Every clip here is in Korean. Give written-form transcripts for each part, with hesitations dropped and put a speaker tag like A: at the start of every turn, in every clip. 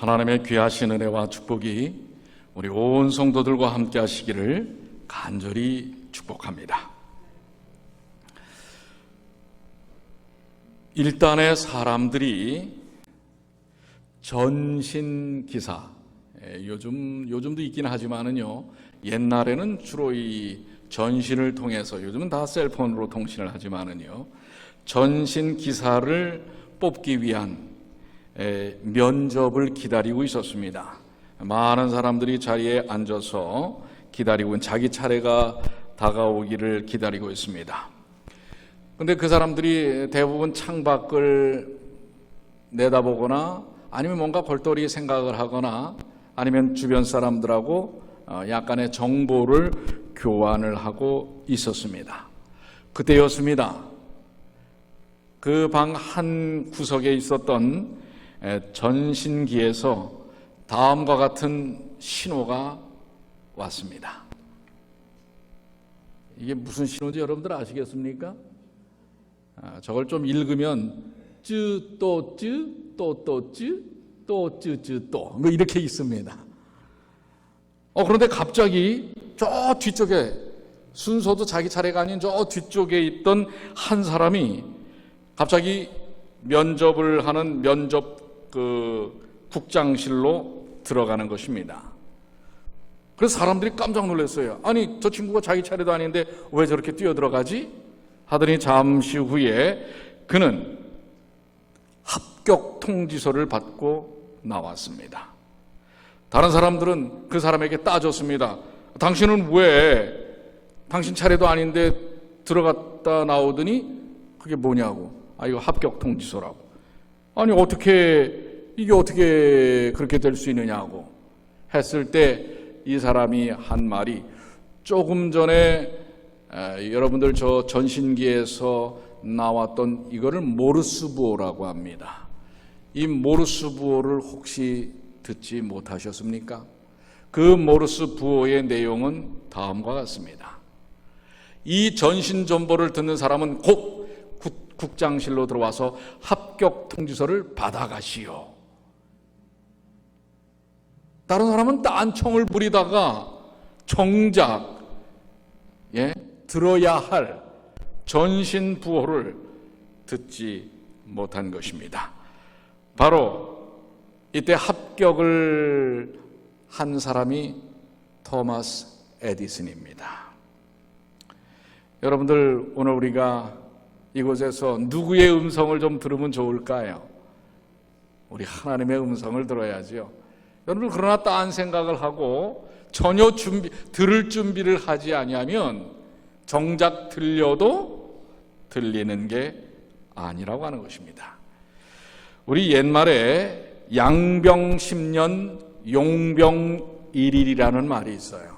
A: 하나님의 귀하신 은혜와 축복이 우리 온 성도들과 함께 하시기를 간절히 축복합니다. 일단의 사람들이 전신기사, 요즘도 있긴 하지만은요, 옛날에는 주로 이 전신을 통해서, 요즘은 다 셀폰으로 통신을 하지만은요, 전신기사를 뽑기 위한 면접을 기다리고 있었습니다. 많은 사람들이 자리에 앉아서 기다리고 자기 차례가 다가오기를 기다리고 있습니다. 그런데 그 사람들이 대부분 창밖을 내다보거나 아니면 뭔가 골똘히 생각을 하거나 아니면 주변 사람들하고 약간의 정보를 교환을 하고 있었습니다. 그때였습니다. 그 방 한 구석에 있었던 전신기에서 다음과 같은 신호가 왔습니다. 이게 무슨 신호인지 여러분들 아시겠습니까? 저걸 좀 읽으면 또 뭐 이렇게 있습니다. 그런데 갑자기 저 뒤쪽에, 순서도 자기 차례가 아닌 저 뒤쪽에 있던 한 사람이 갑자기 면접을 하는 면접 국장실로 들어가는 것입니다. 그래서 사람들이 깜짝 놀랐어요. 아니, 저 친구가 자기 차례도 아닌데 왜 저렇게 뛰어들어가지? 하더니 잠시 후에 그는 합격 통지서를 받고 나왔습니다. 다른 사람들은 그 사람에게 따졌습니다. 당신은 왜 당신 차례도 아닌데 들어갔다 나오더니 그게 뭐냐고. 이거 합격 통지서라고. 아니, 이게 어떻게 그렇게 될 수 있느냐고 했을 때 이 사람이 한 말이, 조금 전에 여러분들 저 전신기에서 나왔던 이거를 모르스 부호라고 합니다. 이 모르스 부호를 혹시 듣지 못하셨습니까? 그 모르스 부호의 내용은 다음과 같습니다. 이 전신 정보를 듣는 사람은 곧 국장실로 들어와서 합격 통지서를 받아가시오. 다른 사람은 딴청을 부리다가 정작 들어야 할 전신 부호를 듣지 못한 것입니다. 바로 이때 합격을 한 사람이 토마스 에디슨입니다. 여러분들, 오늘 우리가 이곳에서 누구의 음성을 좀 들으면 좋을까요? 우리 하나님의 음성을 들어야지요. 여러분, 그러나 딴 생각을 하고 전혀 들을 준비를 하지 아니하면 정작 들려도 들리는 게 아니라고 하는 것입니다. 우리 옛말에 양병 10년 용병 1일이라는 말이 있어요.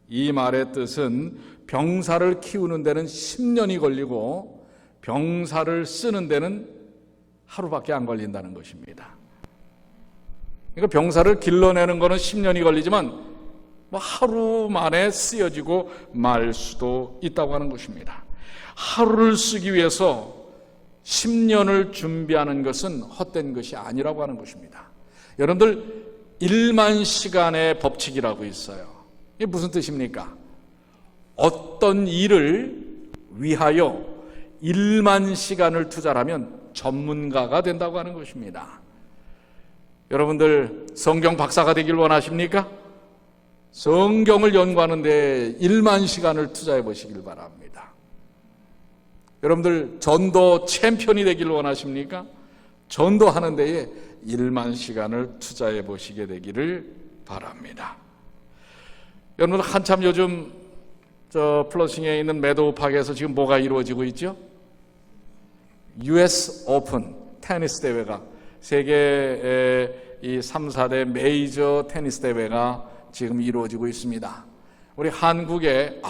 A: 이 말의 뜻은 병사를 키우는 데는 10년이 걸리고 병사를 쓰는 데는 하루밖에 안 걸린다는 것입니다. 그러니까 병사를 길러내는 것은 10년이 걸리지만 하루 만에 쓰여지고 말 수도 있다고 하는 것입니다. 하루를 쓰기 위해서 10년을 준비하는 것은 헛된 것이 아니라고 하는 것입니다. 여러분들, 1만 시간의 법칙이라고 있어요. 이게 무슨 뜻입니까? 어떤 일을 위하여 1만 시간을 투자하면 전문가가 된다고 하는 것입니다. 여러분들, 성경 박사가 되길 원하십니까? 성경을 연구하는데 1만 시간을 투자해 보시길 바랍니다. 여러분들, 전도 챔피언이 되길 원하십니까? 전도하는 데에 1만 시간을 투자해 보시게 되기를 바랍니다. 여러분들, 한참 요즘 저 플러싱에 있는 매도우 파크에서 지금 뭐가 이루어지고 있죠? US 오픈 테니스 대회가, 세계의 이 3, 4대 메이저 테니스 대회가 지금 이루어지고 있습니다. 우리 한국에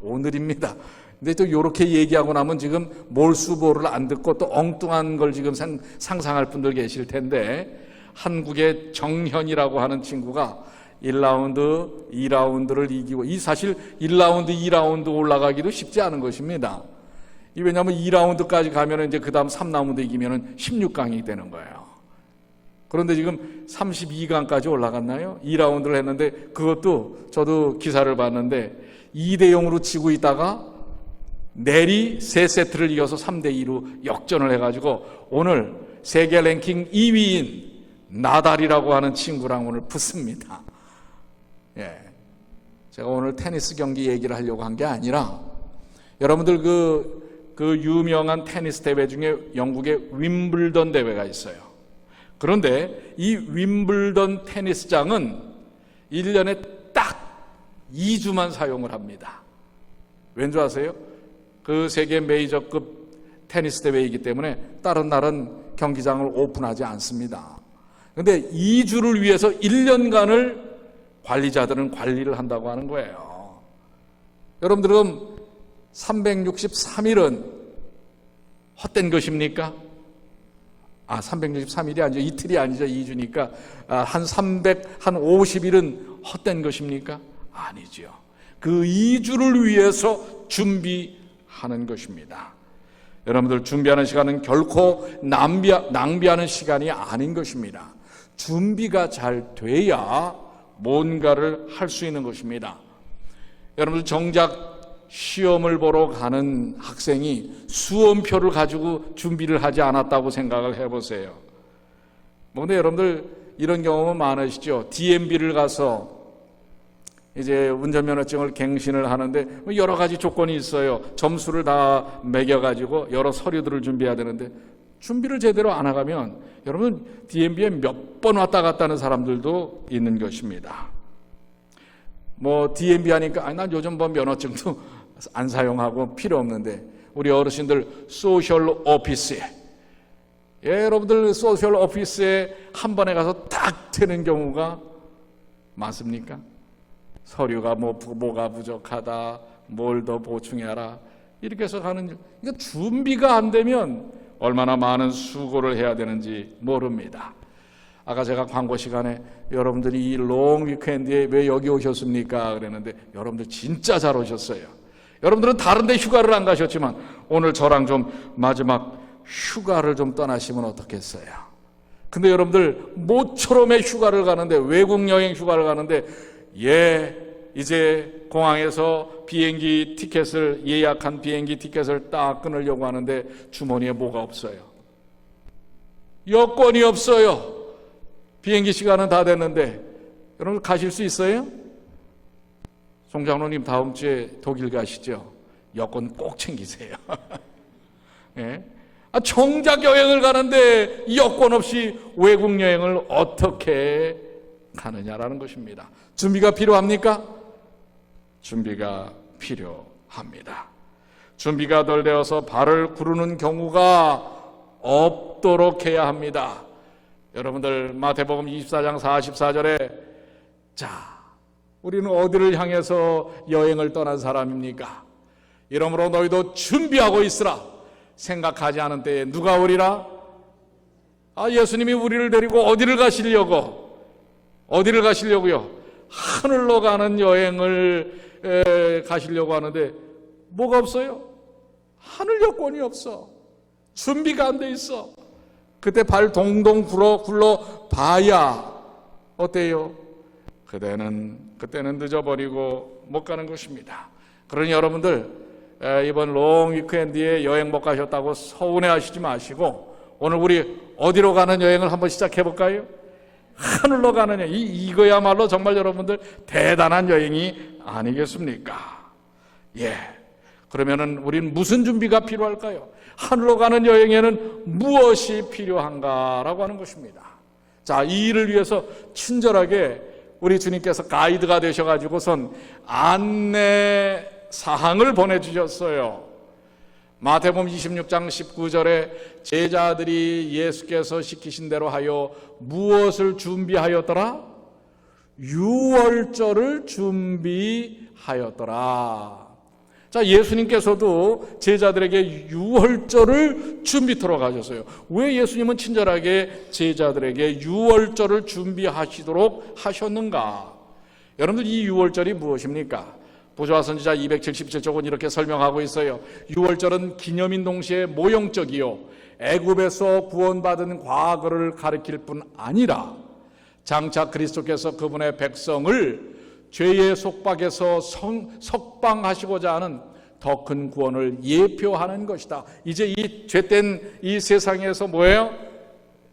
A: 오늘입니다. 근데 또 이렇게 얘기하고 나면 지금 몰수보를 안 듣고 또 엉뚱한 걸 지금 상상할 분들 계실 텐데, 한국의 정현이라고 하는 친구가 1라운드, 2라운드를 이기고, 이 사실 1라운드, 2라운드 올라가기도 쉽지 않은 것입니다. 왜냐하면 2라운드까지 가면 이제 그 다음 3라운드 이기면 16강이 되는 거예요. 그런데 지금 32강까지 올라갔나요? 2라운드를 했는데 그것도 저도 기사를 봤는데 2대0으로 지고 있다가 내리 3세트를 이어서 3대2로 역전을 해가지고 오늘 세계 랭킹 2위인 나달이라고 하는 친구랑 오늘 붙습니다. 예. 제가 오늘 테니스 경기 얘기를 하려고 한 게 아니라 여러분들 그 유명한 테니스 대회 중에 영국의 윈블던 대회가 있어요. 그런데 이 윈블던 테니스장은 1년에 딱 2주만 사용을 합니다. 왠지 아세요? 그 세계 메이저급 테니스 대회이기 때문에 다른 날은 경기장을 오픈하지 않습니다. 그런데 2주를 위해서 1년간을 관리자들은 관리를 한다고 하는 거예요. 여러분들은 363일은 헛된 것입니까? 363일이 아니죠. 이틀이 아니죠. 2주니까 한 50일은 헛된 것입니까? 아니죠. 그 2주를 위해서 준비하는 것입니다. 여러분들 준비하는 시간은 결코 낭비하는 시간이 아닌 것입니다. 준비가 잘 돼야 뭔가를 할 수 있는 것입니다. 여러분들 정작 시험을 보러 가는 학생이 수험표를 가지고 준비를 하지 않았다고 생각을 해보세요. 근데 여러분들 이런 경험은 많으시죠? DMV를 가서 이제 운전면허증을 갱신을 하는데 여러 가지 조건이 있어요. 점수를 다 매겨가지고 여러 서류들을 준비해야 되는데 준비를 제대로 안 하가면 여러분 DMV에 몇 번 왔다 갔다 하는 사람들도 있는 것입니다. DMV 하니까 난 요즘 면허증도 안 사용하고 필요 없는데 우리 어르신들 소셜 오피스에 여러분들 소셜 오피스에 한 번에 가서 딱 되는 경우가 많습니까? 서류가 뭐가 부족하다, 뭘 더 보충해라 이렇게 해서 가는 그러니까 준비가 안 되면 얼마나 많은 수고를 해야 되는지 모릅니다. 아까 제가 광고 시간에 여러분들이 이 롱 위크엔드에 왜 여기 오셨습니까? 그랬는데 여러분들 진짜 잘 오셨어요. 여러분들은 다른 데 휴가를 안 가셨지만 오늘 저랑 좀 마지막 휴가를 좀 떠나시면 어떻겠어요? 근데 여러분들 모처럼의 휴가를 가는데 외국 여행 휴가를 가는데 이제 공항에서 비행기 티켓을 예약한 비행기 티켓을 딱 끊으려고 하는데 주머니에 뭐가 없어요? 여권이 없어요. 비행기 시간은 다 됐는데 여러분 가실 수 있어요? 송 장로님 다음 주에 독일 가시죠? 여권 꼭 챙기세요. 예? 정작 여행을 가는데 여권 없이 외국 여행을 어떻게 가느냐라는 것입니다. 준비가 필요합니까? 준비가 필요합니다. 준비가 덜 되어서 발을 구르는 경우가 없도록 해야 합니다. 여러분들 마태복음 24장 44절에 우리는 어디를 향해서 여행을 떠난 사람입니까? 이러므로 너희도 준비하고 있으라. 생각하지 않은 때에 누가 오리라? 예수님이 우리를 데리고 어디를 가시려고요? 하늘로 가는 여행을 가시려고 하는데 뭐가 없어요? 하늘 여권이 없어. 준비가 안 돼 있어. 그때 발 동동 굴러 봐야 어때요? 그때는 늦어버리고 못 가는 것입니다. 그러니 여러분들 이번 롱 위크엔드에 여행 못 가셨다고 서운해하시지 마시고 오늘 우리 어디로 가는 여행을 한번 시작해 볼까요? 하늘로 가는 여행. 이거야말로 정말 여러분들 대단한 여행이 아니겠습니까? 그러면은 우리는 무슨 준비가 필요할까요? 하늘로 가는 여행에는 무엇이 필요한가라고 하는 것입니다. 이 일을 위해서 친절하게 우리 주님께서 가이드가 되셔가지고선 안내 사항을 보내주셨어요. 마태복음 26장 19절에 제자들이 예수께서 시키신 대로 하여 무엇을 준비하였더라? 유월절을 준비하였더라. 예수님께서도 제자들에게 유월절을 준비토록 하셨어요. 왜 예수님은 친절하게 제자들에게 유월절을 준비하시도록 하셨는가? 여러분들 이 유월절이 무엇입니까? 보좌 선지자 277쪽은 이렇게 설명하고 있어요. 유월절은 기념인 동시에 모형적이요 애굽에서 구원받은 과거를 가리킬 뿐 아니라 장차 그리스도께서 그분의 백성을 죄의 속박에서 석방하시고자 하는 더 큰 구원을 예표하는 것이다. 이제 이 죄된 이 세상에서 뭐예요?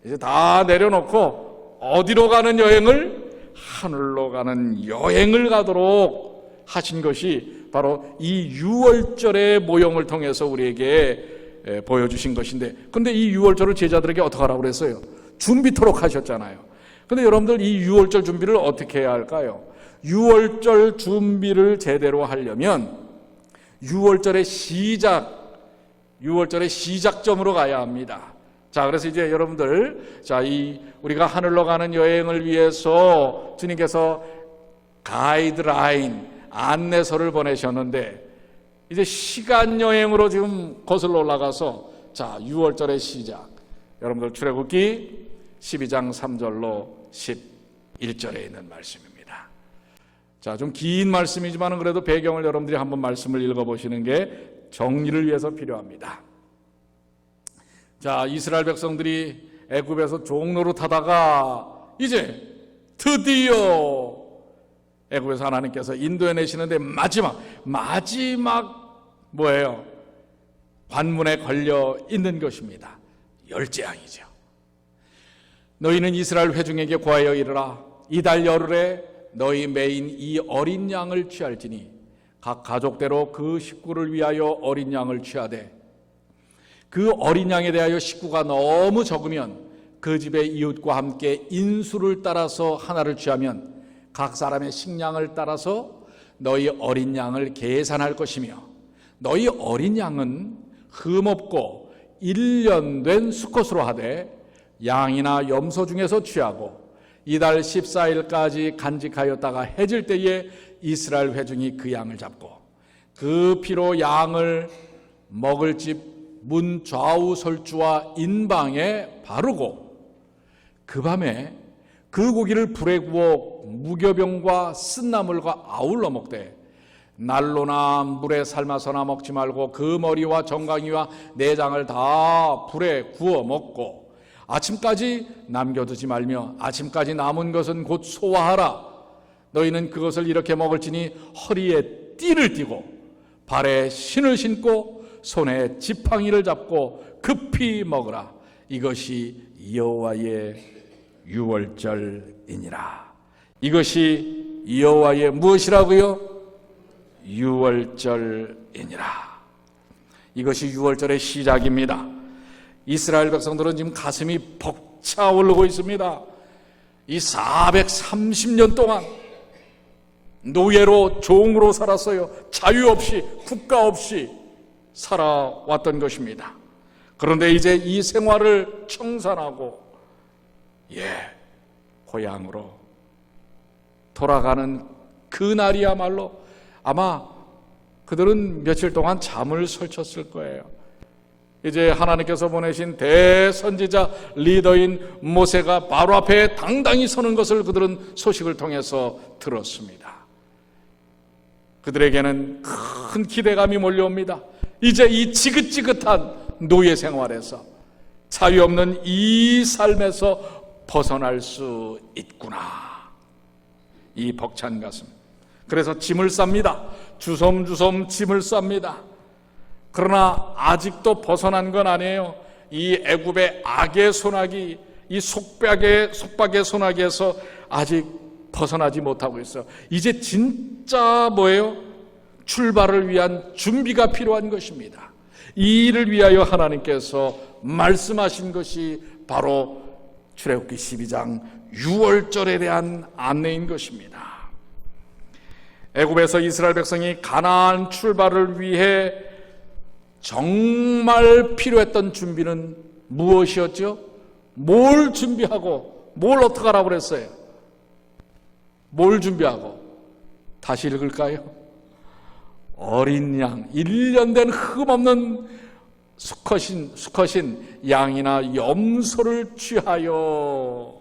A: 이제 다 내려놓고 어디로 가는 여행을? 하늘로 가는 여행을 가도록 하신 것이 바로 이 유월절의 모형을 통해서 우리에게 보여주신 것인데, 근데 이 유월절을 제자들에게 어떻게 하라고 그랬어요? 준비토록 하셨잖아요. 근데 여러분들 이 유월절 준비를 어떻게 해야 할까요? 유월절 준비를 제대로 하려면 유월절의 시작점으로 가야 합니다. 자, 그래서 이제 여러분들, 우리가 하늘로 가는 여행을 위해서 주님께서 가이드라인, 안내서를 보내셨는데, 이제 시간 여행으로 지금 거슬러 올라가서, 자, 유월절의 시작. 여러분들 출애굽기 12장 3절로 11절에 있는 말씀입니다. 자, 좀 긴 말씀이지만 그래도 배경을 여러분들이 한번 말씀을 읽어보시는 게 정리를 위해서 필요합니다. 자, 이스라엘 백성들이 애굽에서 종노릇하다가 이제 드디어 애굽에서 하나님께서 인도해내시는데 마지막 뭐예요? 관문에 걸려 있는 것입니다. 열재앙이죠. 너희는 이스라엘 회중에게 고하여 이르라. 이달 열흘에 너희 매인 이 어린 양을 취할지니 각 가족대로 그 식구를 위하여 어린 양을 취하되, 그 어린 양에 대하여 식구가 너무 적으면 그 집의 이웃과 함께 인수를 따라서 하나를 취하면 각 사람의 식량을 따라서 너희 어린 양을 계산할 것이며, 너희 어린 양은 흠없고 1년 된 수컷으로 하되 양이나 염소 중에서 취하고 이달 14일까지 간직하였다가 해질 때에 이스라엘 회중이 그 양을 잡고 그 피로 양을 먹을 집 문 좌우 설주와 인방에 바르고 그 밤에 그 고기를 불에 구워 무교병과 쓴나물과 아울러 먹되 난로나 물에 삶아서나 먹지 말고 그 머리와 정강이와 내장을 다 불에 구워 먹고 아침까지 남겨두지 말며 아침까지 남은 것은 곧 소화하라. 너희는 그것을 이렇게 먹을지니 허리에 띠를 띠고 발에 신을 신고 손에 지팡이를 잡고 급히 먹으라. 이것이 여호와의 유월절이니라. 이것이 여호와의 무엇이라고요? 유월절이니라. 이것이 유월절의 시작입니다. 이스라엘 백성들은 지금 가슴이 벅차오르고 있습니다. 이 430년 동안 노예로 종으로 살았어요. 자유 없이, 국가 없이 살아왔던 것입니다. 그런데 이제 이 생활을 청산하고 고향으로 돌아가는 그날이야말로 아마 그들은 며칠 동안 잠을 설쳤을 거예요. 이제 하나님께서 보내신 대선지자 리더인 모세가 바로 앞에 당당히 서는 것을 그들은 소식을 통해서 들었습니다. 그들에게는 큰 기대감이 몰려옵니다. 이제 이 지긋지긋한 노예 생활에서, 자유 없는 이 삶에서 벗어날 수 있구나. 이 벅찬 가슴. 그래서 짐을 쌉니다. 주섬주섬 짐을 쌉니다. 그러나 아직도 벗어난 건 아니에요. 이 애굽의 악의 소나기, 이 속박의 소나기에서 아직 벗어나지 못하고 있어요. 이제 진짜 뭐예요? 출발을 위한 준비가 필요한 것입니다. 이 일을 위하여 하나님께서 말씀하신 것이 바로 출애굽기 12장 유월절에 대한 안내인 것입니다. 애굽에서 이스라엘 백성이 가나안 출발을 위해 정말 필요했던 준비는 무엇이었죠? 뭘 준비하고 뭘 어떻게 하라고 그랬어요? 뭘 준비하고? 다시 읽을까요? 어린 양, 1년 된 흠없는 수컷인 양이나 염소를 취하여,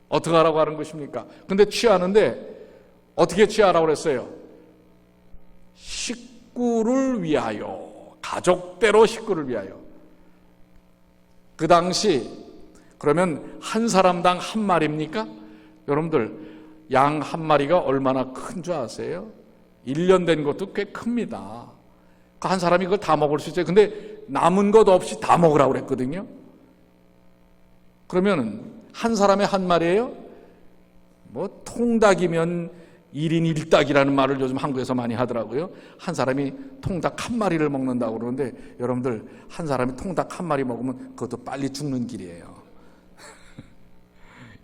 A: 어떻게 하라고 하는 것입니까? 근데 취하는데 어떻게 취하라고 그랬어요? 식구를 위하여, 가족대로 식구를 위하여. 그 당시 그러면 한 사람당 한 마리입니까? 여러분들 양 한 마리가 얼마나 큰 줄 아세요? 1년 된 것도 꽤 큽니다. 한 사람이 그걸 다 먹을 수 있어요. 근데 남은 것 없이 다 먹으라고 그랬거든요. 그러면 한 사람의 한 마리예요? 뭐 통닭이면 1인 1닭이라는 말을 요즘 한국에서 많이 하더라고요. 한 사람이 통닭 한 마리를 먹는다고 그러는데 여러분들 한 사람이 통닭 한 마리 먹으면 그것도 빨리 죽는 길이에요.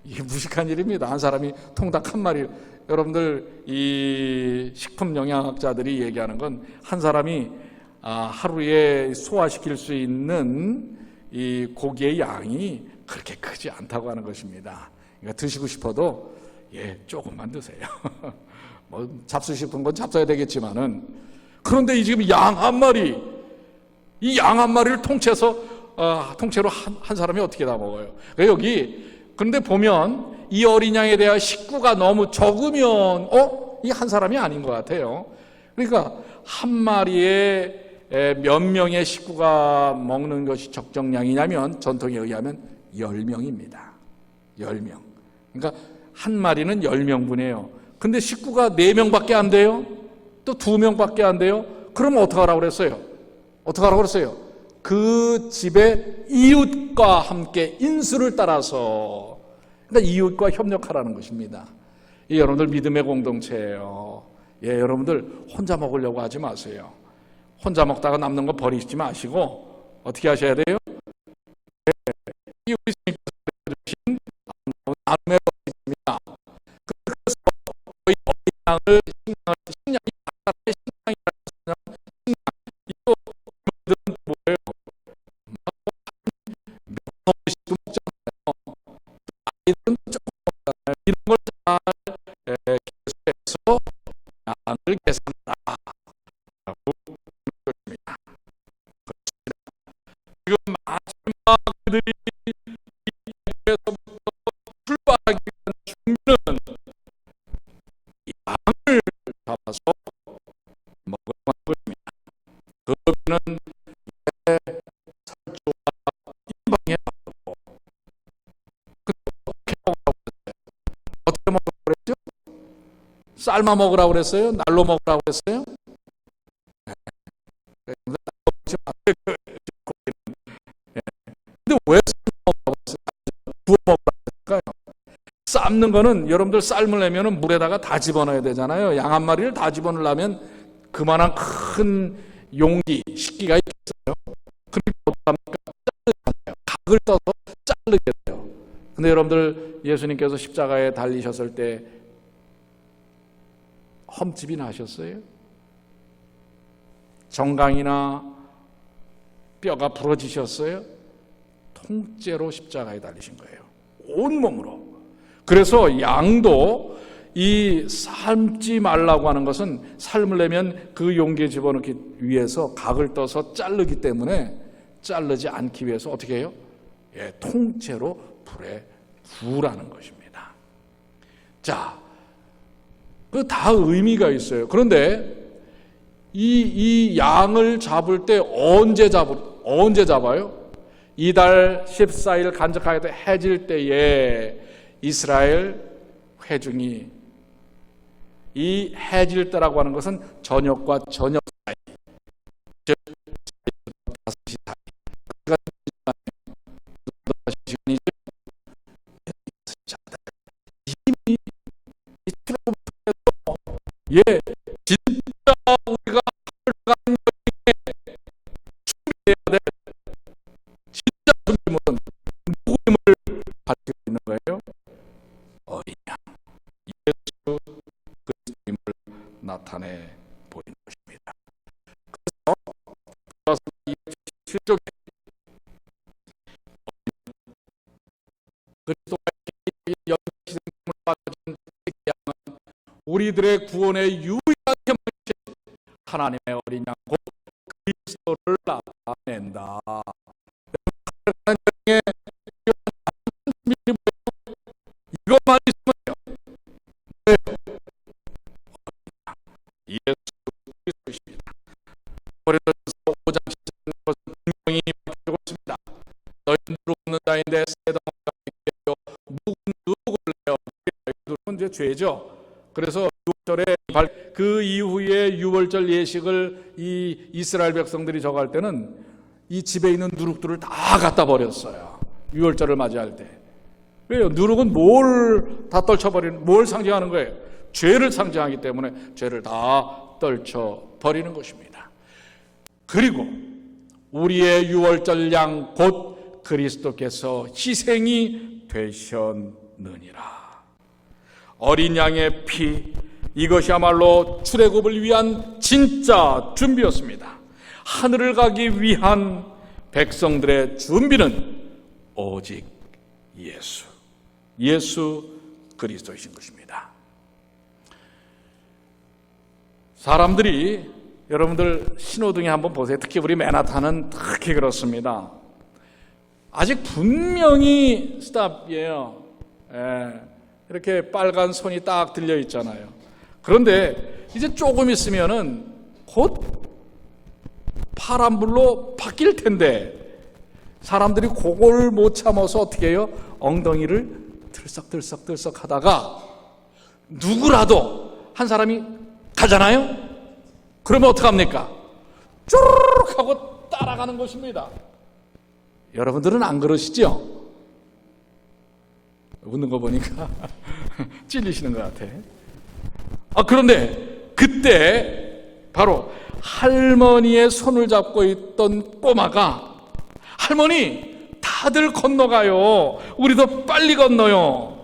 A: 이게 무식한 일입니다. 한 사람이 통닭 한 마리. 여러분들 이 식품 영양학자들이 얘기하는 건 한 사람이 하루에 소화시킬 수 있는 이 고기의 양이 그렇게 크지 않다고 하는 것입니다. 그러니까 드시고 싶어도 조금만 드세요. 뭐 잡수 싶은 건 잡숴야 되겠지만은, 그런데 지금 양 한 마리, 이 양 한 마리를 통째로 한 사람이 어떻게 다 먹어요? 그런데 보면 이 어린 양에 대한 식구가 너무 적으면 이 한 사람이 아닌 것 같아요. 그러니까 한 마리에 몇 명의 식구가 먹는 것이 적정량이냐면 전통에 의하면 10명입니다. 10명. 그러니까 한 마리는 10명분이에요. 근데 식구가 4명밖에 안 돼요? 또 2명밖에 안 돼요? 그럼 어떡하라고 그랬어요? 그 집의 이웃과 함께 인수를 따라서, 그러니까 이웃과 협력하라는 것입니다. 이 여러분들 믿음의 공동체예요. 여러분들 혼자 먹으려고 하지 마세요. 혼자 먹다가 남는 거 버리지 마시고 어떻게 하셔야 돼요? 이 우리 스님께서 주신 나눔의 법입니다. 그래서 거의 어린 양을 식량이 각각의 식량이라는 식량, 이거 여러분들은 뭐예요? 몇 번씩도 먹잖아요. 아이들은 조금 먹잖아요. 이런 걸 잘 계속해서 양을 계산하라. 지금 마지막 그들이 이에서부터 출발하기 위한 준비는 양을 잡아서 먹으라는 것입니다. 그러면 살조와 임방에 나오고, 어떻게 먹으라고 그랬죠? 삶아 먹으라고 그랬어요? 날로 먹으라고 그랬어요? 근데 왜 구워 먹으라고 했을까요? 삶는 거는 여러분들 삶을 내면은 물에다가 다 집어넣어야 되잖아요. 양 한 마리를 다 집어넣으려면 그만한 큰 용기, 식기가 있겠어요. 그러니까 어떡합니까? 자르잖아요. 각을 떠서 자르게 돼요. 근데 여러분들 예수님께서 십자가에 달리셨을 때 험집이 나셨어요? 정강이나 뼈가 부러지셨어요? 통째로 십자가에 달리신 거예요. 온몸으로. 그래서 양도 이 삶지 말라고 하는 것은 삶을 내면 그 용기에 집어넣기 위해서 각을 떠서 자르기 때문에 자르지 않기 위해서 어떻게 해요? 통째로 불에 구우라는 것입니다. 자, 그 다 의미가 있어요. 그런데 이 양을 잡을 때 언제 잡아요? 이달 14일 간적하게 해질 때에 이스라엘 회중이, 이 해질 때라고 하는 것은 저녁과 저녁 사이, 즉 5시 사이, 시간이죠. 이미 이 트로부터에서 진짜 우리가 가는 여행에 준비해야 될 진짜 준비물은 누구 힘을 가지고 있는 거예요? 어린 양, 예수 그리스도임을 나타내 보이는 것입니다. 그래서 이 7쪽에 그리스도가 연시생을 받은 양은 우리들의 구원의 유일한 힘을 하나님의 어린 양 곧 그리스도를 나타낸다. 이것만 있으면요. 예수 그리스도입니다. 고린도전서 5장 17절은 분명히 밝히고 있습니다. 너희는 이제 죄죠. 그래서 6월절에 그 이후에 6월절 예식을 이 이스라엘 백성들이 저갈 때는 이 집에 있는 누룩들을 다 갖다 버렸어요. 6월절을 맞이할 때. 왜요? 누룩은 뭘 다 떨쳐버리는, 뭘 상징하는 거예요? 죄를 상징하기 때문에 죄를 다 떨쳐버리는 것입니다. 그리고 우리의 6월절 양 곧 그리스도께서 희생이 되셨느니라. 어린 양의 피, 이것이야말로 출애굽을 위한 진짜 준비였습니다. 하늘을 가기 위한 백성들의 준비는 오직 예수 그리스도이신 것입니다. 사람들이, 여러분들 신호등에 한번 보세요. 특히 우리 맨하탄은 특히 그렇습니다. 아직 분명히 스탑이에요. 이렇게 빨간 손이 딱 들려 있잖아요. 그런데 이제 조금 있으면은 곧 파란불로 바뀔 텐데 사람들이 그걸 못 참아서 어떻게 해요? 엉덩이를 들썩들썩 하다가 누구라도 한 사람이 가잖아요? 그러면 어떡합니까? 쭈르륵 하고 따라가는 것입니다. 여러분들은 안 그러시죠? 웃는 거 보니까 찔리시는 것 같아. 그런데 그때 바로 할머니의 손을 잡고 있던 꼬마가, 할머니 다들 건너가요. 우리도 빨리 건너요.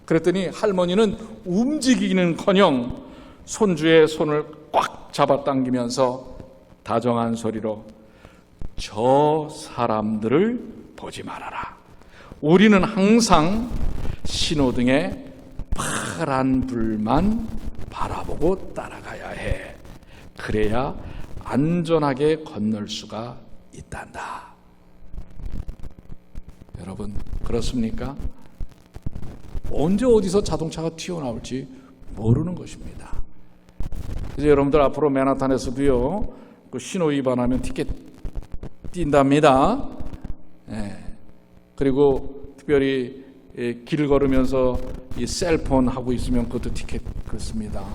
A: 그랬더니 할머니는 움직이기는커녕 손주의 손을 꽉 잡아당기면서 다정한 소리로 저 사람들을 보지 말아라. 우리는 항상 신호등에 파란 불만 바라보고 따라가야 해. 그래야 안전하게 건널 수가 있단다. 여러분, 그렇습니까? 언제 어디서 자동차가 튀어나올지 모르는 것입니다. 이제 여러분들 앞으로 맨하탄에서도요, 그 신호 위반하면 티켓 띈답니다. 그리고 특별히 길 걸으면서 이 셀폰 하고 있으면 그것도 티켓 긋습니다.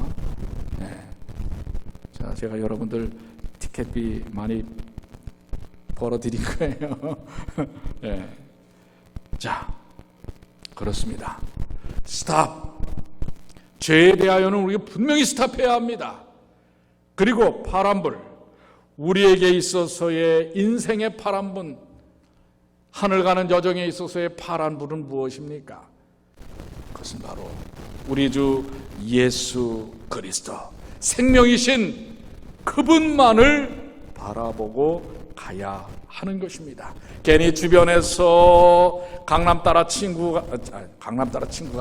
A: 자, 제가 여러분들 티켓비 많이 벌어드릴 거예요. 자, 그렇습니다. 스탑. 죄에 대하여는 우리가 분명히 스탑해야 합니다. 그리고 파란불, 우리에게 있어서의 인생의 파란불, 하늘 가는 여정에 있어서의 파란불은 무엇입니까? 그것은 바로 우리 주 예수 그리스도, 생명이신 그분만을 바라보고 가야 하는 것입니다. 괜히 주변에서 강남 따라 친구가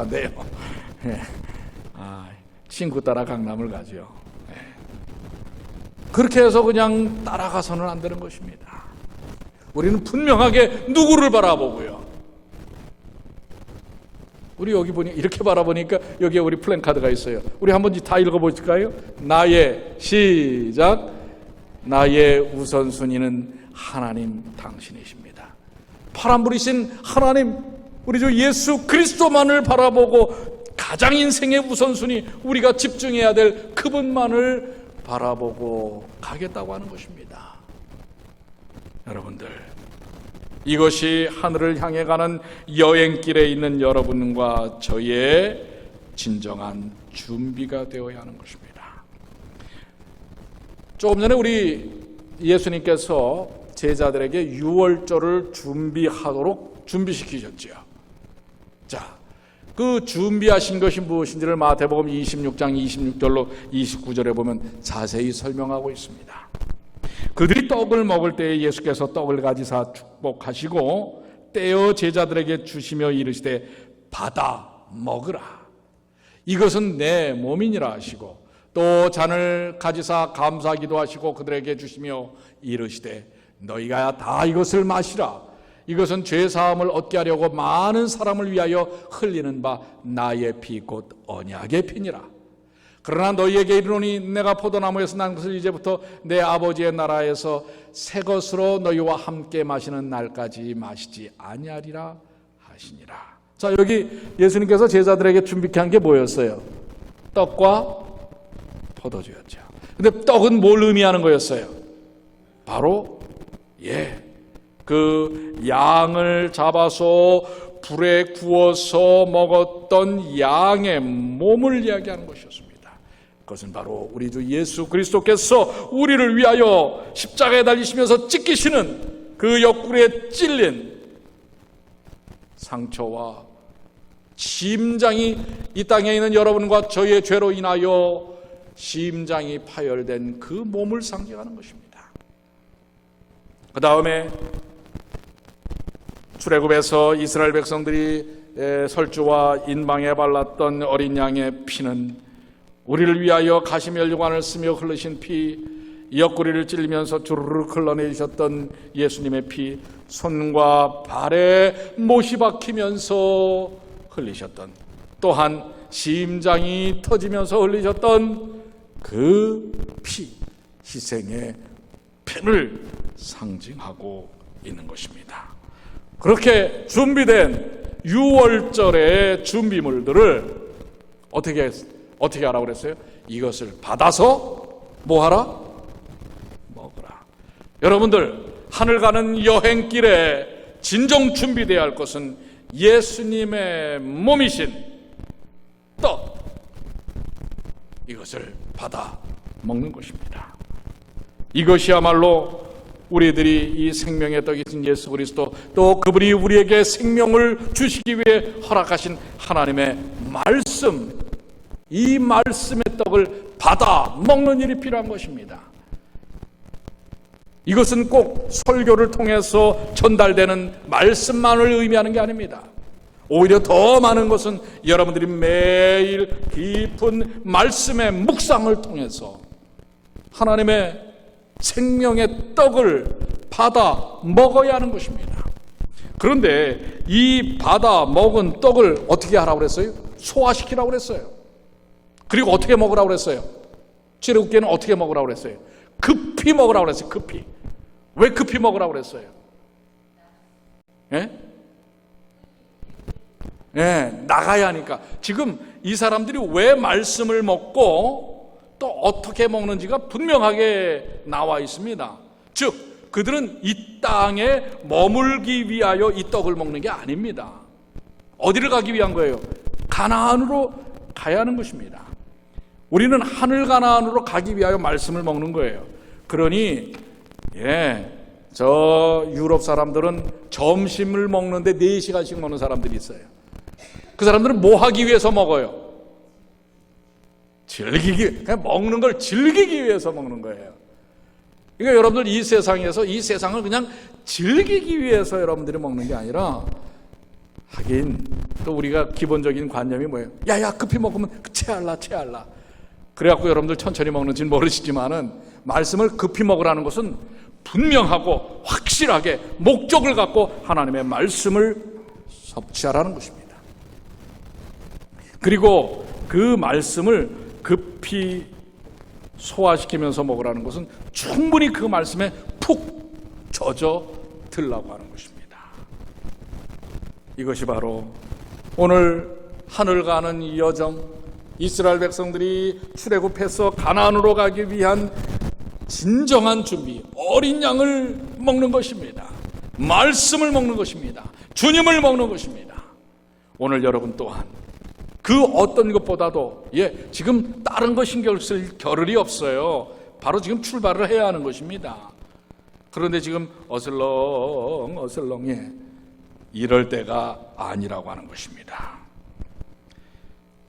A: 네요. 친구 따라 강남을 가죠. 그렇게 해서 그냥 따라가서는 안 되는 것입니다. 우리는 분명하게 누구를 바라보고요. 우리 여기 보니 이렇게 바라보니까 여기에 우리 플랜카드가 있어요. 우리 한번 다 읽어보실까요? 시작. 나의 우선순위는 하나님 당신이십니다. 파란불이신 하나님, 우리 주 예수 그리스도만을 바라보고 가장 인생의 우선순위, 우리가 집중해야 될 그분만을 바라보고 가겠다고 하는 것입니다. 여러분들, 이것이 하늘을 향해 가는 여행길에 있는 여러분과 저의 진정한 준비가 되어야 하는 것입니다. 조금 전에 우리 예수님께서 제자들에게 유월절을 준비하도록 준비시키셨지요. 자, 그 준비하신 것이 무엇인지를 마태복음 26장 26절로 29절에 보면 자세히 설명하고 있습니다. 그들이 떡을 먹을 때에 예수께서 떡을 가지사 축복하시고 떼어 제자들에게 주시며 이르시되 받아 먹으라. 이것은 내 몸이니라 하시고 또 잔을 가지사 감사기도 하시고 그들에게 주시며 이르시되 너희가 다 이것을 마시라. 이것은 죄사함을 얻게 하려고 많은 사람을 위하여 흘리는 바 나의 피 곧 언약의 피니라. 그러나 너희에게 이르노니 내가 포도나무에서 난 것을 이제부터 내 아버지의 나라에서 새 것으로 너희와 함께 마시는 날까지 마시지 아니하리라 하시니라. 자, 여기 예수님께서 제자들에게 준비한 게 뭐였어요? 떡과 포도주였죠. 근데 떡은 뭘 의미하는 거였어요? 바로 그 양을 잡아서 불에 구워서 먹었던 양의 몸을 이야기하는 것이었습니다. 그것은 바로 우리 주 예수 그리스도께서 우리를 위하여 십자가에 달리시면서 찢기시는 그 옆구리에 찔린 상처와 심장이, 이 땅에 있는 여러분과 저의 죄로 인하여 심장이 파열된 그 몸을 상징하는 것입니다. 그 다음에 출애굽에서 이스라엘 백성들이 설주와 인방에 발랐던 어린 양의 피는 우리를 위하여 가시면류관을 쓰며 흘리신 피, 옆구리를 찔리면서 주르륵 흘러내리셨던 예수님의 피, 손과 발에 못이 박히면서 흘리셨던, 또한 심장이 터지면서 흘리셨던 그 피, 희생의 피를 상징하고 있는 것입니다. 그렇게 준비된 6월절의 준비물들을 어떻게 하라고 그랬어요? 이것을 받아서 뭐하라? 먹으라. 여러분들, 하늘 가는 여행길에 진정 준비되어야 할 것은 예수님의 몸이신 떡, 이것을 받아 먹는 것입니다. 이것이야말로 우리들이 이 생명의 떡이신 예수 그리스도, 또 그분이 우리에게 생명을 주시기 위해 허락하신 하나님의 말씀, 이 말씀의 떡을 받아 먹는 일이 필요한 것입니다. 이것은 꼭 설교를 통해서 전달되는 말씀만을 의미하는 게 아닙니다. 오히려 더 많은 것은 여러분들이 매일 깊은 말씀의 묵상을 통해서 하나님의 생명의 떡을 받아 먹어야 하는 것입니다. 그런데 이 받아 먹은 떡을 어떻게 하라고 그랬어요? 소화시키라고 그랬어요. 그리고 어떻게 먹으라고 그랬어요? 출애굽기에는 어떻게 먹으라고 그랬어요? 급히 먹으라고 그랬어요. 급히. 왜 급히 먹으라고 그랬어요? 나가야 하니까. 지금 이 사람들이 왜 말씀을 먹고 또 어떻게 먹는지가 분명하게 나와 있습니다. 즉, 그들은 이 땅에 머물기 위하여 이 떡을 먹는 게 아닙니다. 어디를 가기 위한 거예요? 가나안으로 가야 하는 것입니다. 우리는 하늘 가나안으로 가기 위하여 말씀을 먹는 거예요. 그러니 저 유럽 사람들은 점심을 먹는데 4시간씩 먹는 사람들이 있어요. 그 사람들은 뭐 하기 위해서 먹어요? 그냥 먹는 걸 즐기기 위해서 먹는 거예요. 그러니까 여러분들 이 세상에서 이 세상을 그냥 즐기기 위해서 여러분들이 먹는 게 아니라, 하긴 또 우리가 기본적인 관념이 뭐예요? 야야, 급히 먹으면 체할라. 그래갖고 여러분들 천천히 먹는지는 모르시지만은, 말씀을 급히 먹으라는 것은 분명하고 확실하게 목적을 갖고 하나님의 말씀을 섭취하라는 것입니다. 그리고 그 말씀을 급히 소화시키면서 먹으라는 것은 충분히 그 말씀에 푹 젖어 들라고 하는 것입니다. 이것이 바로 오늘 하늘 가는 이 여정, 이스라엘 백성들이 출애굽해서 가나안으로 가기 위한 진정한 준비, 어린 양을 먹는 것입니다. 말씀을 먹는 것입니다. 주님을 먹는 것입니다. 오늘 여러분 또한 그 어떤 것보다도 지금 다른 거 신경 쓸 겨를이 없어요. 바로 지금 출발을 해야 하는 것입니다. 그런데 지금 어슬렁 이럴 때가 아니라고 하는 것입니다.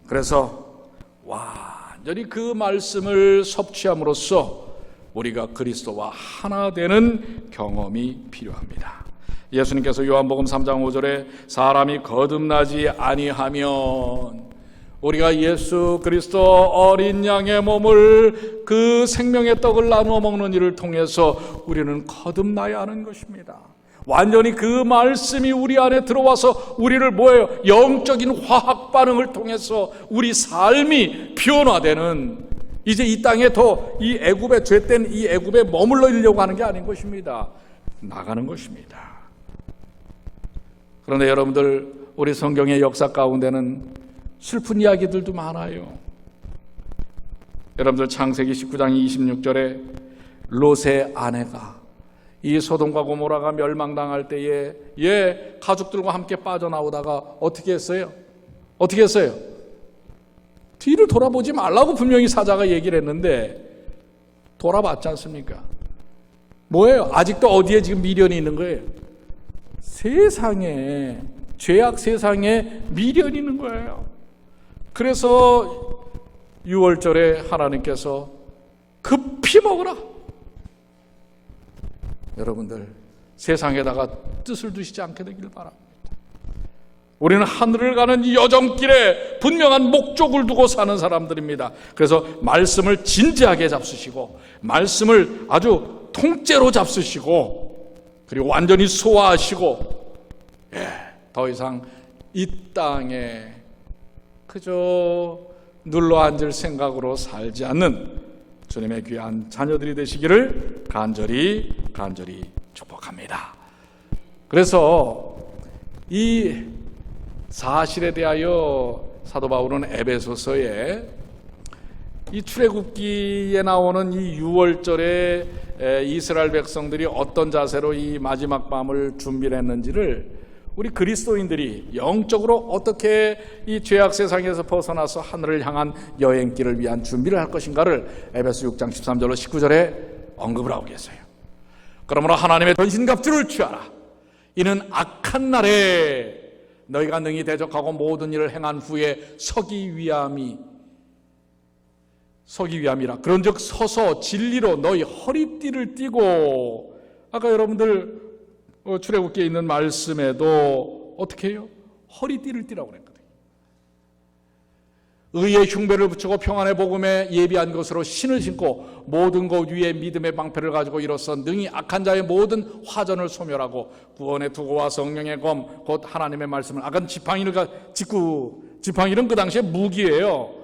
A: 그래서 완전히 그 말씀을 섭취함으로써 우리가 그리스도와 하나 되는 경험이 필요합니다. 예수님께서 요한복음 3장 5절에 사람이 거듭나지 아니하면, 우리가 예수 그리스도 어린 양의 몸을, 그 생명의 떡을 나누어 먹는 일을 통해서 우리는 거듭나야 하는 것입니다. 완전히 그 말씀이 우리 안에 들어와서 우리를 뭐예요? 영적인 화학 반응을 통해서 우리 삶이 변화되는, 이제 이 땅에 더 이 애굽의 죄된 이 애굽에 머물러 있려고 하는 게 아닌 것입니다. 나가는 것입니다. 그런데 여러분들, 우리 성경의 역사 가운데는 슬픈 이야기들도 많아요. 여러분들 창세기 19장 26절에 롯의 아내가 이 소돔과 고모라가 멸망당할 때에 가족들과 함께 빠져나오다가 어떻게 했어요? 뒤를 돌아보지 말라고 분명히 사자가 얘기를 했는데 돌아봤지 않습니까? 뭐예요? 아직도 어디에 지금 미련이 있는 거예요? 세상에, 죄악 세상에 미련이 있는 거예요. 그래서 6월절에 하나님께서 급히 먹으라. 여러분들 세상에다가 뜻을 두시지 않게 되길 바랍니다. 우리는 하늘을 가는 이 여정길에 분명한 목적을 두고 사는 사람들입니다. 그래서 말씀을 진지하게 잡수시고 말씀을 아주 통째로 잡수시고 그리고 완전히 소화하시고 더 이상 이 땅에 그저 눌러앉을 생각으로 살지 않는 주님의 귀한 자녀들이 되시기를 간절히 축복합니다. 그래서 이 사실에 대하여 사도 바울은 에베소서에 이 출애굽기에 나오는 이 6월절에 이스라엘 백성들이 어떤 자세로 이 마지막 밤을 준비를 했는지를 우리 그리스도인들이 영적으로 어떻게 이 죄악 세상에서 벗어나서 하늘을 향한 여행길을 위한 준비를 할 것인가를 에베소 6장 13절로 19절에 언급을 하고 계세요. 그러므로 하나님의 전신갑주를 취하라. 이는 악한 날에 너희가 능히 대적하고 모든 일을 행한 후에 서기 위함이라. 그런즉 서서 진리로 너희 허리띠를 띠고, 아까 여러분들 출애굽기에 있는 말씀에도 어떻게 해요? 허리띠를 띠라고 그랬거든요. 의의 흉배를 붙이고 평안의 복음에 예비한 것으로 신을 신고 모든 것 위에 믿음의 방패를 가지고 이로써 능히 악한 자의 모든 화전을 소멸하고 구원의 투구와 성령의 검 곧 하나님의 말씀을. 아까 지팡이는 그 당시에 무기예요.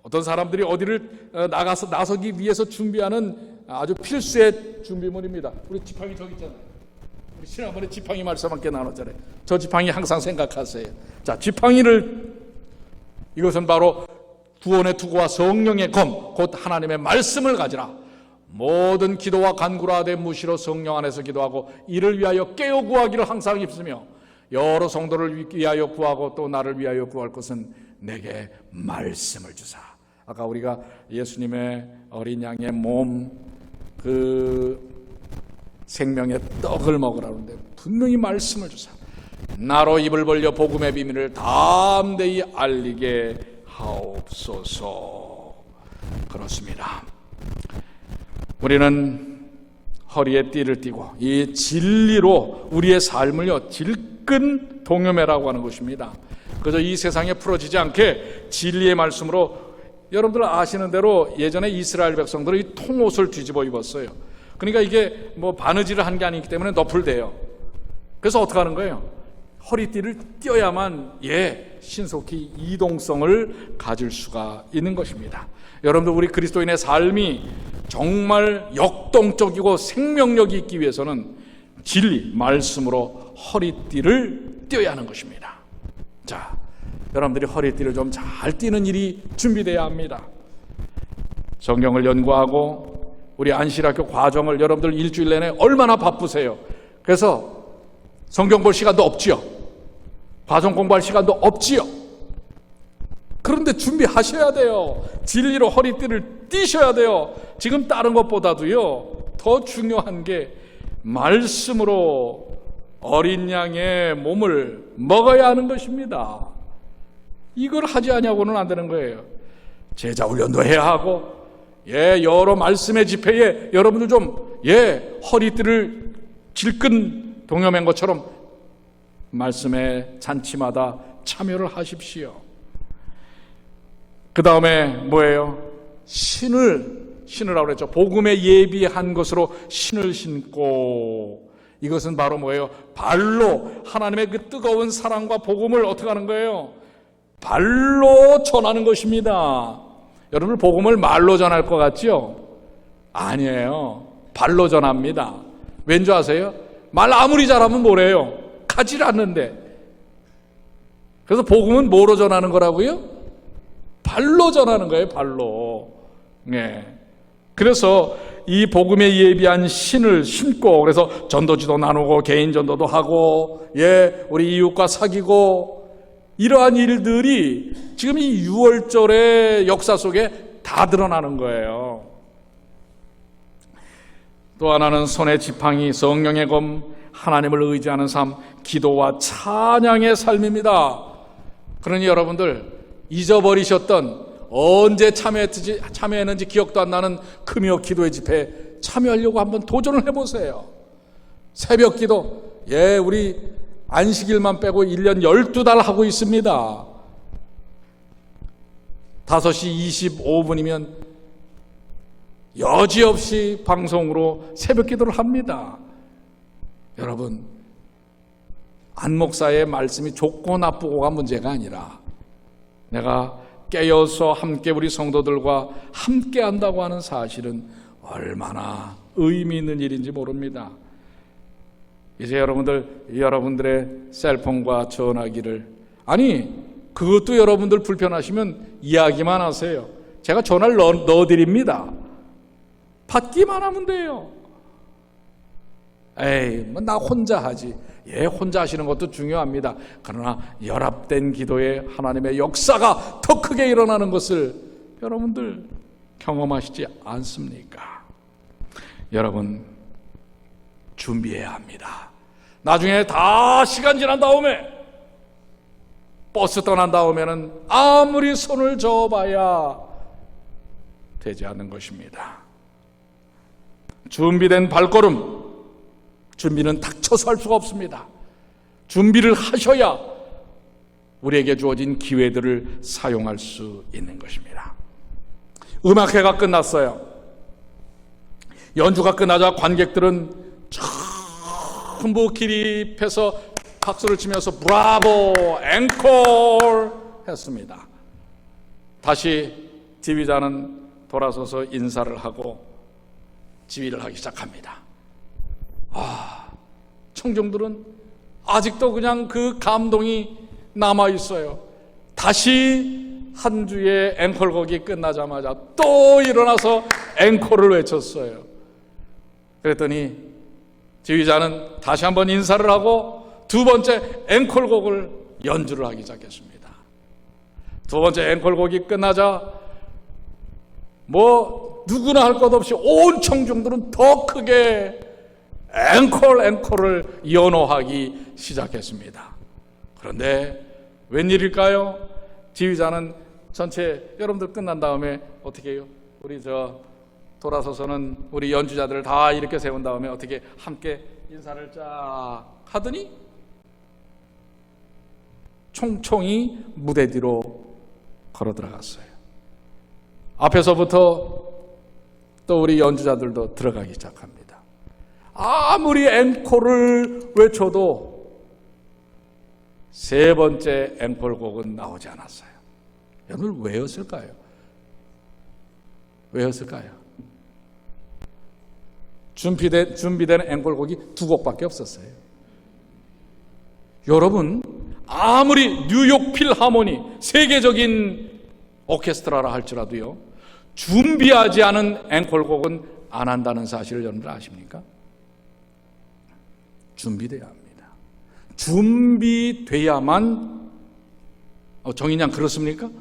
A: 어떤 사람들이 어디를 나서기 위해서 준비하는 아주 필수의 준비물입니다. 우리 지팡이 저기 있잖아요. 우리 지난번에 지팡이 말씀 함께 나눴잖아요. 저 지팡이 항상 생각하세요. 자, 지팡이를, 이것은 바로 구원의 투구와 성령의 검 곧 하나님의 말씀을 가지라. 모든 기도와 간구를 하되 무시로 성령 안에서 기도하고 이를 위하여 깨어 구하기를 항상 입으며 여러 성도를 위하여 구하고 또 나를 위하여 구할 것은 내게 말씀을 주사. 아까 우리가 예수님의 어린 양의 몸, 그 생명의 떡을 먹으라는데 분명히 말씀을 주사. 나로 입을 벌려 복음의 비밀을 담대히 알리게 하옵소서. 그렇습니다. 우리는 허리에 띠를 띠고 이 진리로 우리의 삶을요 질끈 동여매라고 하는 것입니다. 그래서 이 세상에 풀어지지 않게 진리의 말씀으로, 여러분들 아시는 대로 예전에 이스라엘 백성들은 이 통옷을 뒤집어 입었어요. 그러니까 이게 뭐 바느질을 한 게 아니기 때문에 너풀대요. 그래서 어떻게 하는 거예요? 허리띠를 띄어야만 신속히 이동성을 가질 수가 있는 것입니다. 여러분들, 우리 그리스도인의 삶이 정말 역동적이고 생명력이 있기 위해서는 진리, 말씀으로 허리띠를 띄어야 하는 것입니다. 자, 여러분들이 허리띠를 좀 잘 띠는 일이 준비되어야 합니다. 성경을 연구하고 우리 안실학교 과정을 여러분들 일주일 내내 얼마나 바쁘세요. 그래서 성경 볼 시간도 없지요. 과정 공부할 시간도 없지요. 그런데 준비하셔야 돼요. 진리로 허리띠를 띠셔야 돼요. 지금 다른 것보다도요 더 중요한 게 말씀으로 어린 양의 몸을 먹어야 하는 것입니다. 이걸 하지 않냐고는 안 되는 거예요. 제자 훈련도 해야 하고, 여러 말씀의 집회에 여러분들 좀 허리띠를 질끈 동여맨 것처럼 말씀의 잔치마다 참여를 하십시오. 그 다음에 뭐예요? 신으라고 그랬죠. 복음에 예비한 것으로 신을 신고, 이것은 바로 뭐예요? 발로 하나님의 그 뜨거운 사랑과 복음을 어떻게 하는 거예요? 발로 전하는 것입니다. 여러분, 복음을 말로 전할 것 같지요? 아니에요. 발로 전합니다. 왠지 아세요? 말 아무리 잘하면 뭐래요? 가지 않는데. 그래서 복음은 뭐로 전하는 거라고요? 발로 전하는 거예요, 발로. 네. 그래서 이 복음에 예비한 신을 신고, 그래서 전도지도 나누고 개인 전도도 하고, 우리 이웃과 사귀고, 이러한 일들이 지금 이 6월절의 역사 속에 다 드러나는 거예요. 또 하나는 손에 지팡이, 성령의 검, 하나님을 의지하는 삶, 기도와 찬양의 삶입니다. 그러니 여러분들 잊어버리셨던, 언제 참여했는지 기억도 안 나는 금요 기도의 집회에 참여하려고 한번 도전을 해보세요. 새벽 기도, 우리 안식일만 빼고 1년 12달 하고 있습니다. 5시 25분이면 여지없이 방송으로 새벽 기도를 합니다. 여러분, 안 목사의 말씀이 좋고 나쁘고가 문제가 아니라 내가 깨어서 함께 우리 성도들과 함께 한다고 하는 사실은 얼마나 의미 있는 일인지 모릅니다. 이제 여러분들의 셀폰과 전화기를, 그것도 여러분들 불편하시면 이야기만 하세요. 제가 전화를 넣어드립니다. 받기만 하면 돼요. 나 혼자 하지. 혼자 하시는 것도 중요합니다. 그러나 연합된 기도에 하나님의 역사가 더 크게 일어나는 것을 여러분들 경험하시지 않습니까? 여러분, 준비해야 합니다. 나중에 다 시간 지난 다음에, 버스 떠난 다음에는 아무리 손을 저어봐야 되지 않는 것입니다. 준비된 발걸음, 준비는 닥쳐서 할 수가 없습니다. 준비를 하셔야 우리에게 주어진 기회들을 사용할 수 있는 것입니다. 음악회가 끝났어요. 연주가 끝나자 관객들은 전부 기립해서 박수를 치면서 브라보, 앵콜 했습니다. 다시 지휘자는 돌아서서 인사를 하고 지휘를 하기 시작합니다. 청중들은 아직도 그냥 그 감동이 남아있어요. 다시 한 주의 앵콜곡이 끝나자마자 또 일어나서 앵콜을 외쳤어요. 그랬더니 지휘자는 다시 한번 인사를 하고 두 번째 앵콜곡을 연주를 하기 시작했습니다. 두 번째 앵콜곡이 끝나자 누구나 할 것 없이 온 청중들은 더 크게 앵콜을 연호하기 시작했습니다. 그런데 웬일일까요? 지휘자는 전체 여러분들 끝난 다음에 어떻게 해요? 우리 돌아서서는 우리 연주자들을 다 이렇게 세운 다음에 어떻게 함께 인사를 쫙 하더니 총총히 무대 뒤로 걸어 들어갔어요. 앞에서부터 또 우리 연주자들도 들어가기 시작합니다. 아무리 앵콜을 외쳐도 세 번째 앵콜곡은 나오지 않았어요. 여러분, 왜였을까요? 준비된 앵콜곡이 두 곡밖에 없었어요. 여러분, 아무리 뉴욕 필하모니 세계적인 오케스트라라 할지라도요, 준비하지 않은 앵콜곡은 안 한다는 사실을 여러분들 아십니까? 준비돼야 합니다. 준비돼야만. 정인양 그렇습니까?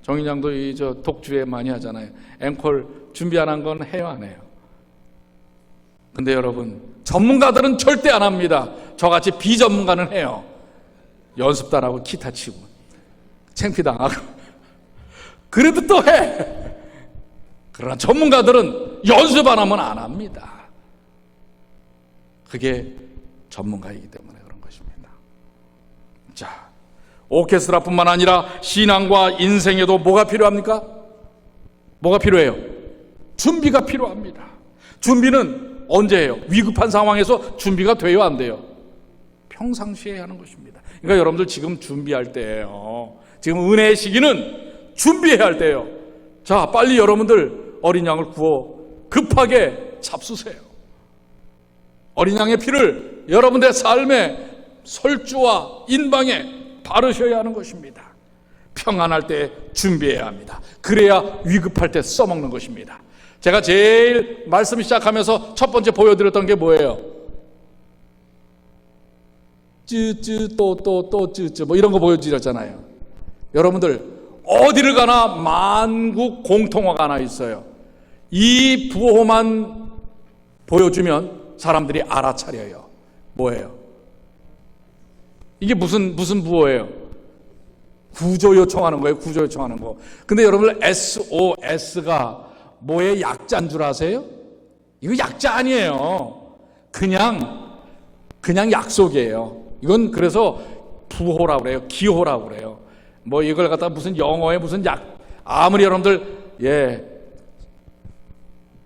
A: 정인양도 독주회 많이 하잖아요. 앵콜 준비 안 한 건 해요, 안 해요? 근데 여러분, 전문가들은 절대 안 합니다. 저같이 비전문가는 해요. 연습도 안 하고 기타 치고 창피당하고 그래도 또 해. 그러나 전문가들은 연습 안 하면 안 합니다. 그게 전문가이기 때문에 그런 것입니다. 자, 오케스트라뿐만 아니라 신앙과 인생에도 뭐가 필요합니까? 뭐가 필요해요? 준비가 필요합니다. 준비는 언제 해요? 위급한 상황에서 준비가 돼요, 안 돼요? 평상시에 하는 것입니다. 그러니까 여러분들 지금 준비할 때예요. 지금 은혜의 시기는 준비해야 할 때예요. 자, 빨리 여러분들 어린 양을 구워 급하게 잡수세요. 어린 양의 피를 여러분들의 삶에 설주와 인방에 바르셔야 하는 것입니다. 평안할 때 준비해야 합니다. 그래야 위급할 때 써먹는 것입니다. 제가 제일 말씀 시작하면서 첫 번째 보여드렸던 게 뭐예요? 또 쯔쯔 뭐 이런 거 보여드렸잖아요. 여러분들 어디를 가나 만국 공통어가 하나 있어요. 이 부호만 보여주면 사람들이 알아차려요. 뭐예요? 이게 무슨 부호예요? 구조 요청하는 거예요. 구조 요청하는 거. 근데 여러분들 SOS가 뭐의 약자인 줄 아세요? 이거 약자 아니에요. 그냥 약속이에요. 이건 그래서 부호라고 그래요. 기호라고 그래요. 뭐 이걸 갖다 무슨 영어에 무슨 아무리 여러분들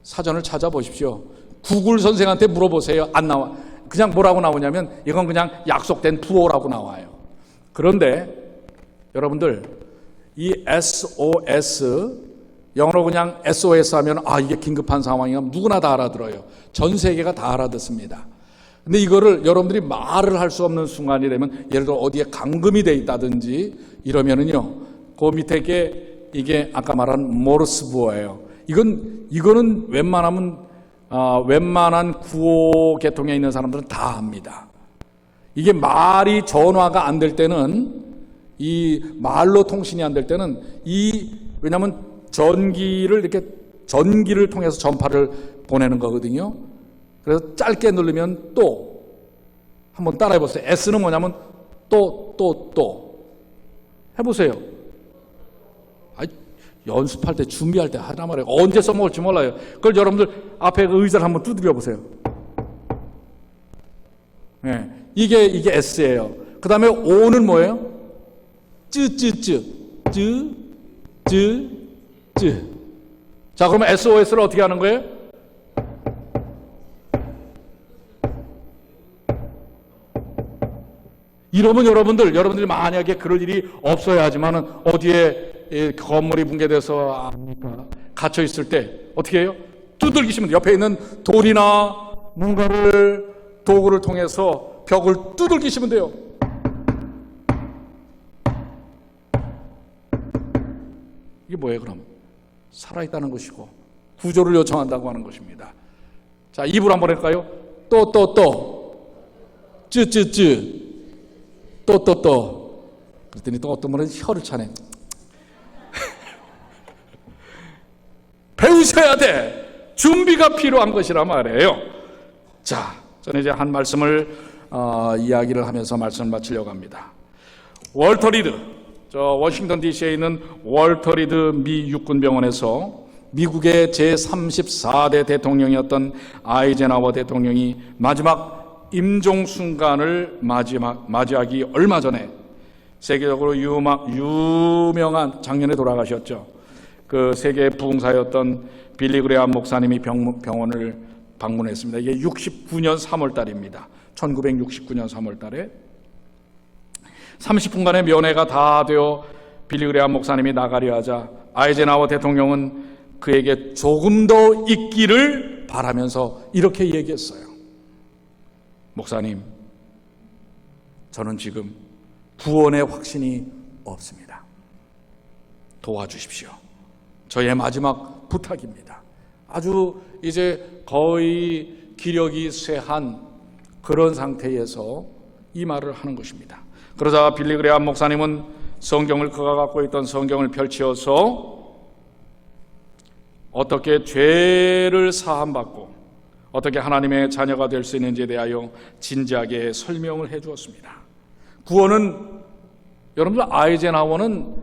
A: 사전을 찾아보십시오. 구글 선생한테 물어보세요. 안 나와. 그냥 뭐라고 나오냐면 이건 그냥 약속된 부호라고 나와요. 그런데 여러분들 이 SOS 영어로 그냥 SOS 하면 이게 긴급한 상황이면 누구나 다 알아들어요. 전 세계가 다 알아듣습니다. 근데 이거를 여러분들이 말을 할 수 없는 순간이 되면 예를 들어 어디에 감금이 돼 있다든지 이러면은요. 그 밑에 이게 아까 말한 모르스 부호예요. 이거는 웬만한 구호 계통에 있는 사람들은 다 합니다. 이게 말이 전화가 안 될 때는 이 말로 통신이 안 될 때는 왜냐하면 전기를 통해서 전파를 보내는 거거든요. 그래서 짧게 누르면 또 한번 따라해 보세요. S는 뭐냐면 또 해보세요. 연습할 때 준비할 때 하나 말이에요. 언제 써먹을지 몰라요. 그걸 여러분들 앞에 그 의자를 한번 두드려 보세요. 네, 이게 S예요. 그 다음에 O는 뭐예요? 쯔. 자, 그러면 SOS를 어떻게 하는 거예요? 이러면 여러분들이 만약에 그럴 일이 없어야 하지만은 어디에 건물이 붕괴돼서 갇혀 있을 때 어떻게 해요? 두들기시면 돼요. 옆에 있는 돌이나 뭔가를 도구를 통해서 벽을 두들기시면 돼요. 이게 뭐예요, 그럼? 살아있다는 것이고 구조를 요청한다고 하는 것입니다. 자, 2부로 한번 할까요? 또 쯔 또 그랬더니 또 어떤 분은 혀를 차네. 배우셔야 돼. 준비가 필요한 것이라 말이에요. 자, 저는 이제 한 말씀을 이야기를 하면서 말씀을 마치려고 합니다. 월터 리드, 워싱턴 DC에 있는 월터 리드 미 육군병원에서 미국의 제34대 대통령이었던 아이젠하워 대통령이 마지막 임종 순간을 맞이하기 얼마 전에 세계적으로 유명한 작년에 돌아가셨죠. 그 세계 부흥사였던 빌리 그레암 목사님이 병원을 방문했습니다. 이게 69년 3월 달입니다. 1969년 3월 달에 30분간의 면회가 다 되어 빌리 그레암 목사님이 나가려 하자 아이젠하워 대통령은 그에게 조금 더 있기를 바라면서 이렇게 얘기했어요. 목사님, 저는 지금 구원의 확신이 없습니다. 도와주십시오. 저의 마지막 부탁입니다. 아주 이제 거의 기력이 쇠한 그런 상태에서 이 말을 하는 것입니다. 그러자 빌리 그레암 목사님은 그가 갖고 있던 성경을 펼치어서 어떻게 죄를 사함받고 어떻게 하나님의 자녀가 될 수 있는지에 대하여 진지하게 설명을 해 주었습니다. 구원은 여러분들 아이젠하워는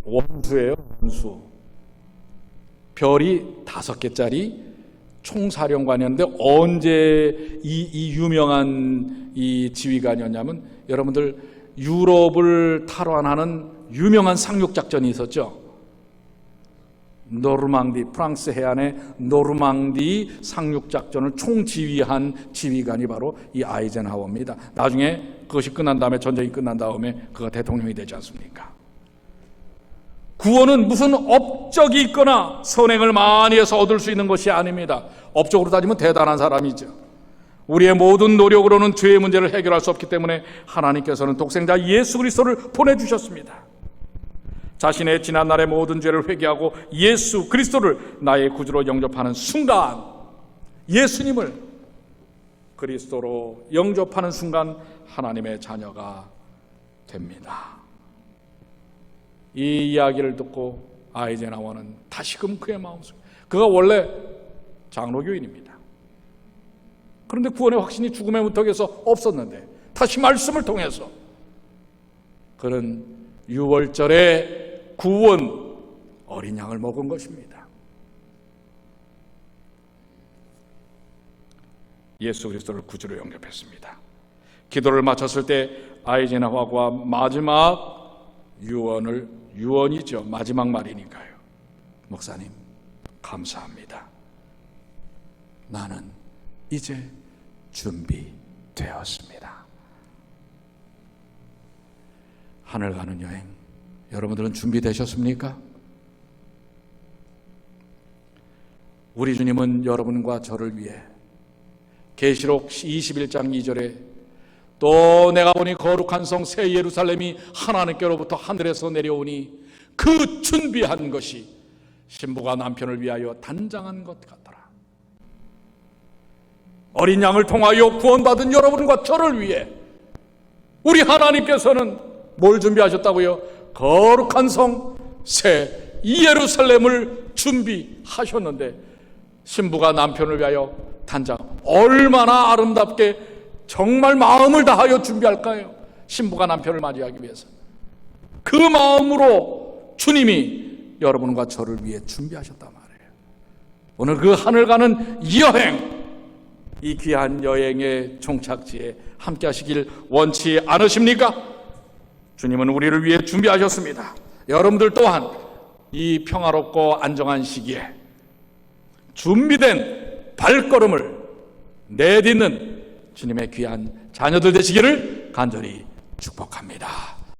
A: 원수예요. 원수. 별이 5개짜리 총사령관이었는데 언제 이 유명한 이 지휘관이었냐면 여러분들 유럽을 탈환하는 유명한 상륙작전이 있었죠. 노르망디, 프랑스 해안의 노르망디 상륙작전을 총지휘한 지휘관이 바로 이 아이젠하워입니다. 나중에 그것이 끝난 다음에 전쟁이 끝난 다음에 그가 대통령이 되지 않습니까? 구원은 무슨 업적이 있거나 선행을 많이 해서 얻을 수 있는 것이 아닙니다. 업적으로 따지면 대단한 사람이죠. 우리의 모든 노력으로는 죄의 문제를 해결할 수 없기 때문에 하나님께서는 독생자 예수 그리스도를 보내주셨습니다. 자신의 지난날의 모든 죄를 회개하고 예수 그리스도를 나의 구주로 영접하는 순간, 예수님을 그리스도로 영접하는 순간 하나님의 자녀가 됩니다. 이 이야기를 듣고 아이젠하워는 다시금 그의 마음속에, 그가 원래 장로교인입니다. 그런데 구원의 확신이 죽음의 문턱에서 없었는데 다시 말씀을 통해서 그는 유월절에 구원 어린 양을 먹은 것입니다. 예수 그리스도를 구주로 영접했습니다. 기도를 마쳤을 때 아이젠하워가 마지막 유언이죠. 마지막 말이니까요. 목사님, 감사합니다. 나는 이제 준비되었습니다. 하늘 가는 여행, 여러분들은 준비되셨습니까? 우리 주님은 여러분과 저를 위해 계시록 21장 2절에 또 내가 보니 거룩한 성 새 예루살렘이 하나님께로부터 하늘에서 내려오니 그 준비한 것이 신부가 남편을 위하여 단장한 것 같더라. 어린 양을 통하여 구원받은 여러분과 저를 위해 우리 하나님께서는 뭘 준비하셨다고요? 거룩한 성 새 예루살렘을 준비하셨는데 신부가 남편을 위하여 단장, 얼마나 아름답게 정말 마음을 다하여 준비할까요? 신부가 남편을 맞이하기 위해서 그 마음으로 주님이 여러분과 저를 위해 준비하셨단 말이에요. 오늘 그 하늘 가는 여행, 이 귀한 여행의 종착지에 함께 하시길 원치 않으십니까? 주님은 우리를 위해 준비하셨습니다. 여러분들 또한 이 평화롭고 안정한 시기에 준비된 발걸음을 내딛는 주님의 귀한 자녀들 되시기를 간절히 축복합니다.